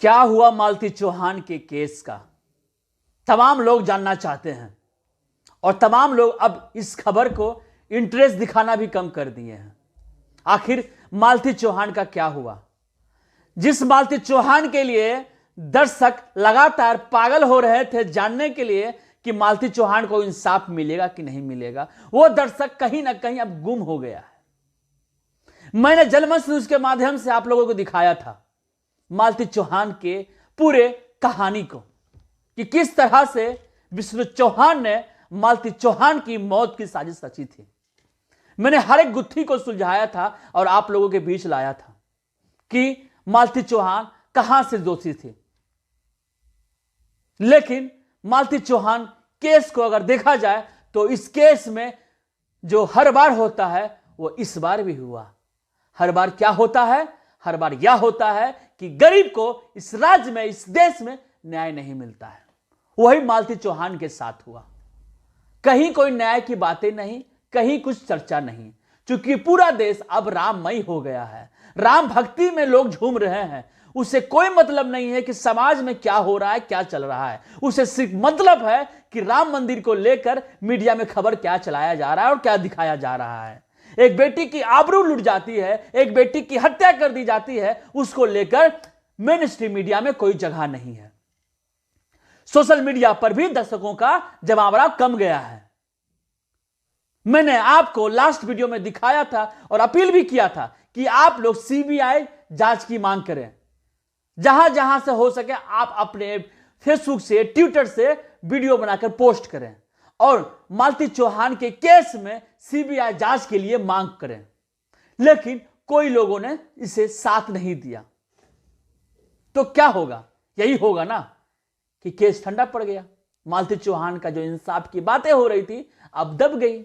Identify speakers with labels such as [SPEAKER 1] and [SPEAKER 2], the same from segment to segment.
[SPEAKER 1] क्या हुआ मालती चौहान के केस का तमाम लोग जानना चाहते हैं और तमाम लोग अब इस खबर को इंटरेस्ट दिखाना भी कम कर दिए हैं। आखिर मालती चौहान का क्या हुआ, जिस मालती चौहान के लिए दर्शक लगातार पागल हो रहे थे जानने के लिए कि मालती चौहान को इंसाफ मिलेगा कि नहीं मिलेगा, वो दर्शक कहीं ना कहीं अब गुम हो गया है। मैंने जनमंच न्यूज के माध्यम से आप लोगों को दिखाया था मालती चौहान के पूरे कहानी को कि किस तरह से विष्णु चौहान ने मालती चौहान की मौत की साजिश रची थी। मैंने हर एक गुत्थी को सुलझाया था और आप लोगों के बीच लाया था कि मालती चौहान कहां से दोषी थी। लेकिन मालती चौहान केस को अगर देखा जाए तो इस केस में जो हर बार होता है वो इस बार भी हुआ। हर बार क्या होता है, हर बार यह होता है कि गरीब को इस राज्य में, इस देश में न्याय नहीं मिलता है। वही मालती चौहान के साथ हुआ। कहीं कोई न्याय की बातें नहीं, कहीं कुछ चर्चा नहीं, क्योंकि पूरा देश अब राममय हो गया है। राम भक्ति में लोग झूम रहे हैं। उसे कोई मतलब नहीं है कि समाज में क्या हो रहा है, क्या चल रहा है। उसे सिर्फ मतलब है कि राम मंदिर को लेकर मीडिया में खबर क्या चलाया जा रहा है और क्या दिखाया जा रहा है। एक बेटी की आबरू लुट जाती है, एक बेटी की हत्या कर दी जाती है, उसको लेकर मेन स्ट्रीम मीडिया में कोई जगह नहीं है। सोशल मीडिया पर भी दर्शकों का जमावड़ा कम गया है। मैंने आपको लास्ट वीडियो में दिखाया था और अपील भी किया था कि आप लोग सीबीआई जांच की मांग करें। जहां जहां से हो सके आप अपने फेसबुक से, ट्विटर से वीडियो बनाकर पोस्ट करें और मालती चौहान के केस में सीबीआई जांच के लिए मांग करें। लेकिन कोई लोगों ने इसे साथ नहीं दिया। तो क्या होगा? यही होगा ना कि केस ठंडा पड़ गया। मालती चौहान का जो इंसाफ की बातें हो रही थी अब दब गई।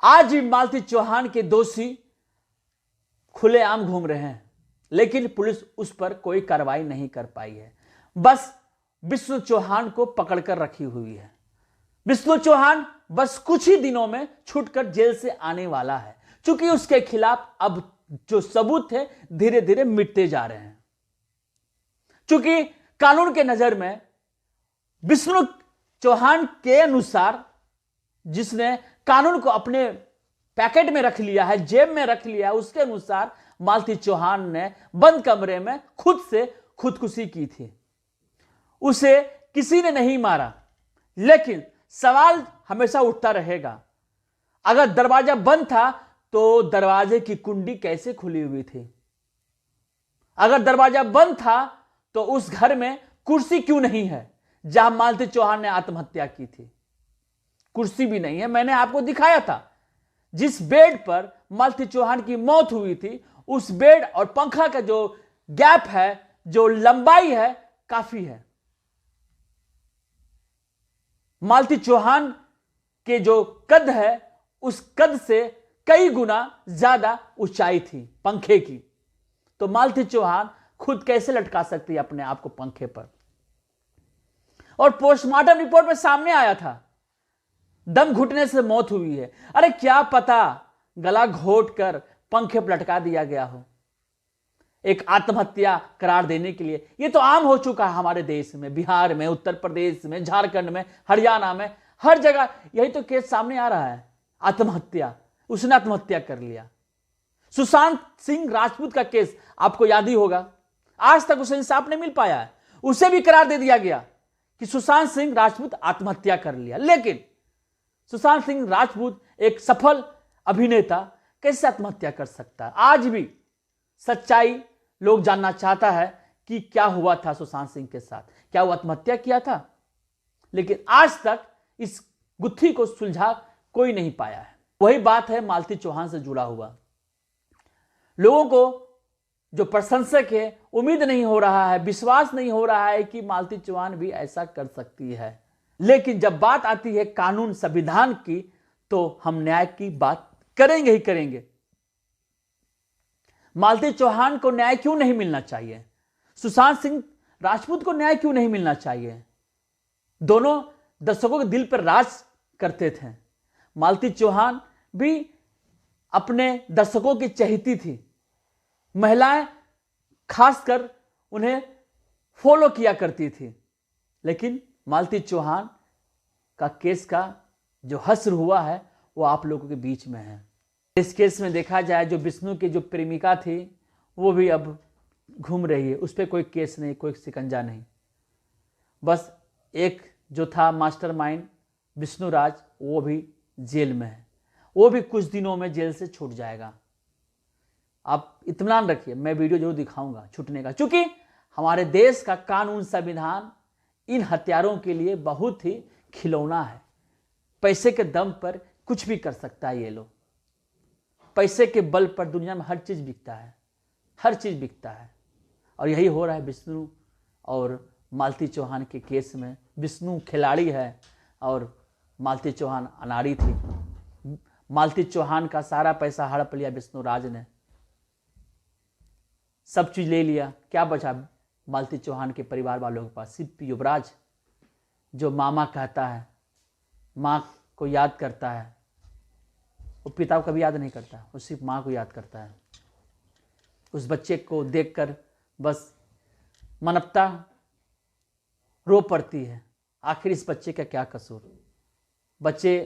[SPEAKER 1] आज भी मालती चौहान के दोषी खुलेआम घूम रहे हैं, लेकिन पुलिस उस पर कोई कार्रवाई नहीं कर पाई है। बस विष्णु चौहान को पकड़कर रखी हुई है। विष्णु चौहान बस कुछ ही दिनों में छूटकर जेल से आने वाला है, क्योंकि उसके खिलाफ अब जो सबूत थे धीरे धीरे मिटते जा रहे हैं। क्योंकि कानून के नजर में विष्णु चौहान के अनुसार, जिसने कानून को अपने पैकेट में रख लिया है, जेब में रख लिया है, उसके अनुसार मालती चौहान ने बंद कमरे में खुद से खुदकुशी की थी। उसे किसी ने नहीं मारा। लेकिन सवाल हमेशा उठता रहेगा, अगर दरवाजा बंद था तो दरवाजे की कुंडी कैसे खुली हुई थी? अगर दरवाजा बंद था तो उस घर में कुर्सी क्यों नहीं है जहां मालती चौहान ने आत्महत्या की थी? कुर्सी भी नहीं है। मैंने आपको दिखाया था जिस बेड पर मालती चौहान की मौत हुई थी, उस बेड और पंखा का जो गैप है, जो लंबाई है, काफी है। मालती चौहान के जो कद है, उस कद से कई गुना ज्यादा ऊंचाई थी पंखे की। तो मालती चौहान खुद कैसे लटका सकती है अपने आप को पंखे पर? और पोस्टमार्टम रिपोर्ट में सामने आया था दम घुटने से मौत हुई है। अरे क्या पता गला घोट कर पंखे पर लटका दिया गया हो, एक आत्महत्या करार देने के लिए। यह तो आम हो चुका है हमारे देश में, बिहार में, उत्तर प्रदेश में, झारखंड में, हरियाणा में, हर जगह यही तो केस सामने आ रहा है। आत्महत्या, उसने आत्महत्या कर लिया। सुशांत सिंह राजपूत का केस आपको याद ही होगा, आज तक उसे इंसाफ नहीं मिल पाया है। उसे भी करार दे दिया गया कि सुशांत सिंह राजपूत आत्महत्या कर लिया। लेकिन सुशांत सिंह राजपूत एक सफल अभिनेता कैसे आत्महत्या कर सकता है? आज भी सच्चाई लोग जानना चाहता है कि क्या हुआ था सुशांत सिंह के साथ, क्या वो आत्महत्या किया था? लेकिन आज तक इस गुत्थी को सुलझा कोई नहीं पाया है। वही बात है मालती चौहान से जुड़ा हुआ। लोगों को जो प्रशंसक है, उम्मीद नहीं हो रहा है, विश्वास नहीं हो रहा है कि मालती चौहान भी ऐसा कर सकती है। लेकिन जब बात आती है कानून, संविधान की, तो हम न्याय की बात करेंगे ही करेंगे। मालती चौहान को न्याय क्यों नहीं मिलना चाहिए? सुशांत सिंह राजपूत को न्याय क्यों नहीं मिलना चाहिए? दोनों दर्शकों के दिल पर राज करते थे। मालती चौहान भी अपने दर्शकों की चहेती थी। महिलाएं खासकर उन्हें फॉलो किया करती थी। लेकिन मालती चौहान का केस का जो हश्र हुआ है वो आप लोगों के बीच में है। इस केस में देखा जाए जो विष्णु की जो प्रेमिका थी वो भी अब घूम रही है, उस पर कोई केस नहीं, कोई शिकंजा नहीं। बस एक जो था मास्टरमाइंड विष्णु राज, वो भी जेल में है, वो भी कुछ दिनों में जेल से छूट जाएगा। आप इत्मीनान रखिए, मैं वीडियो जरूर दिखाऊंगा छूटने का, क्योंकि हमारे देश का कानून संविधान इन हत्यारों के लिए बहुत ही खिलौना है। पैसे के दम पर कुछ भी कर सकता है ये लोग। पैसे के बल पर दुनिया में हर चीज बिकता है, हर चीज बिकता है। और यही हो रहा है विष्णु और मालती चौहान के केस में। विष्णु खिलाड़ी है और मालती चौहान अनाड़ी थी। मालती चौहान का सारा पैसा हड़प लिया विष्णु राज ने, सब चीज ले लिया। क्या बचा मालती चौहान के परिवार वालों के पास? सिर्फ युवराज, जो मामा कहता है, माँ को याद करता है। वो पिता को कभी याद नहीं करता, वो सिर्फ माँ को याद करता है। उस बच्चे को देखकर बस मानवता रो पड़ती है। आखिर इस बच्चे का क्या कसूर? बच्चे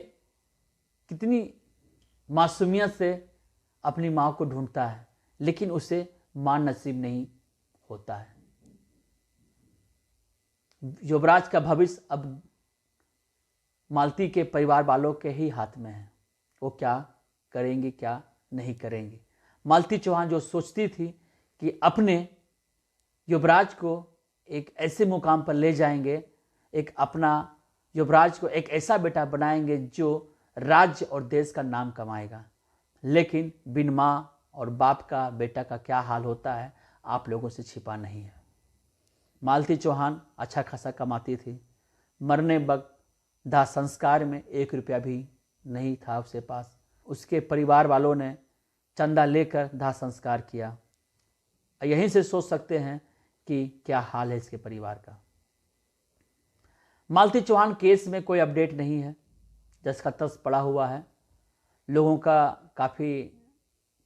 [SPEAKER 1] कितनी मासूमियत से अपनी माँ को ढूंढता है, लेकिन उसे मां नसीब नहीं होता है। युवराज का भविष्य अब मालती के परिवार वालों के ही हाथ में है। वो क्या करेंगे, क्या नहीं करेंगे। मालती चौहान जो सोचती थी कि अपने युवराज को एक ऐसे मुकाम पर ले जाएंगे, एक अपना युवराज को एक ऐसा बेटा बनाएंगे जो राज्य और देश का नाम कमाएगा, लेकिन बिन माँ और बाप का बेटा का क्या हाल होता है आप लोगों से छिपा नहीं है। मालती चौहान अच्छा खासा कमाती थी। मरने वक्त दाह संस्कार में 1 रुपया भी नहीं था उसके पास। उसके परिवार वालों ने चंदा लेकर दाह संस्कार किया। यहीं से सोच सकते हैं कि क्या हाल है इसके परिवार का। मालती चौहान केस में कोई अपडेट नहीं है, जस का तस पड़ा हुआ है। लोगों का काफ़ी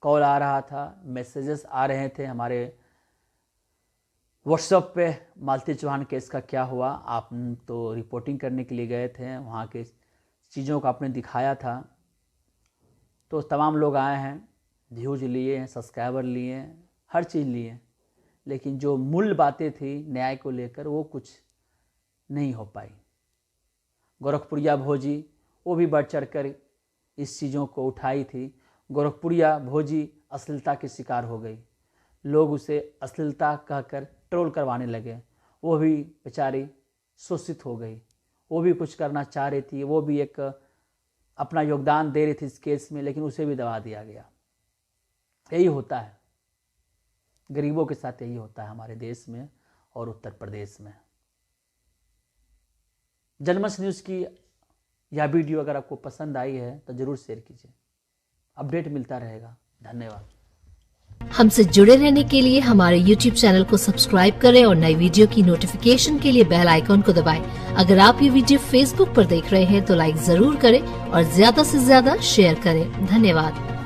[SPEAKER 1] कॉल आ रहा था, मैसेजेस आ रहे थे हमारे व्हाट्सएप पे, मालती चौहान केस का क्या हुआ। आप तो रिपोर्टिंग करने के लिए गए थे, वहाँ के चीज़ों को आपने दिखाया था, तो तमाम लोग आए हैं, व्यूज लिए हैं, सब्सक्राइबर लिए हैं, हर चीज़ लिए हैं, लेकिन जो मूल बातें थी न्याय को लेकर वो कुछ नहीं हो पाई। गोरखपुरिया भोजी वो भी बढ़ चढ़ कर इस चीज़ों को उठाई थी। गोरखपुरिया भोजी अश्लीलता के शिकार हो गई। लोग उसे अश्लीलता कहकर ट्रोल करवाने लगे। वो भी बेचारी शोषित हो गई। वो भी कुछ करना चाह रही थी, वो भी एक अपना योगदान दे रही थी इस केस में, लेकिन उसे भी दबा दिया गया। यही होता है, गरीबों के साथ यही होता है हमारे देश में और उत्तर प्रदेश में। जनमंच न्यूज़ की यह वीडियो अगर आपको पसंद आई है तो जरूर शेयर कीजिए। अपडेट मिलता रहेगा। धन्यवाद।
[SPEAKER 2] हमसे जुड़े रहने के लिए हमारे YouTube चैनल को सब्सक्राइब करें और नई वीडियो की नोटिफिकेशन के लिए बेल आइकॉन को दबाएं। अगर आप ये वीडियो Facebook पर देख रहे हैं तो लाइक जरूर करें और ज्यादा से ज्यादा शेयर करें। धन्यवाद।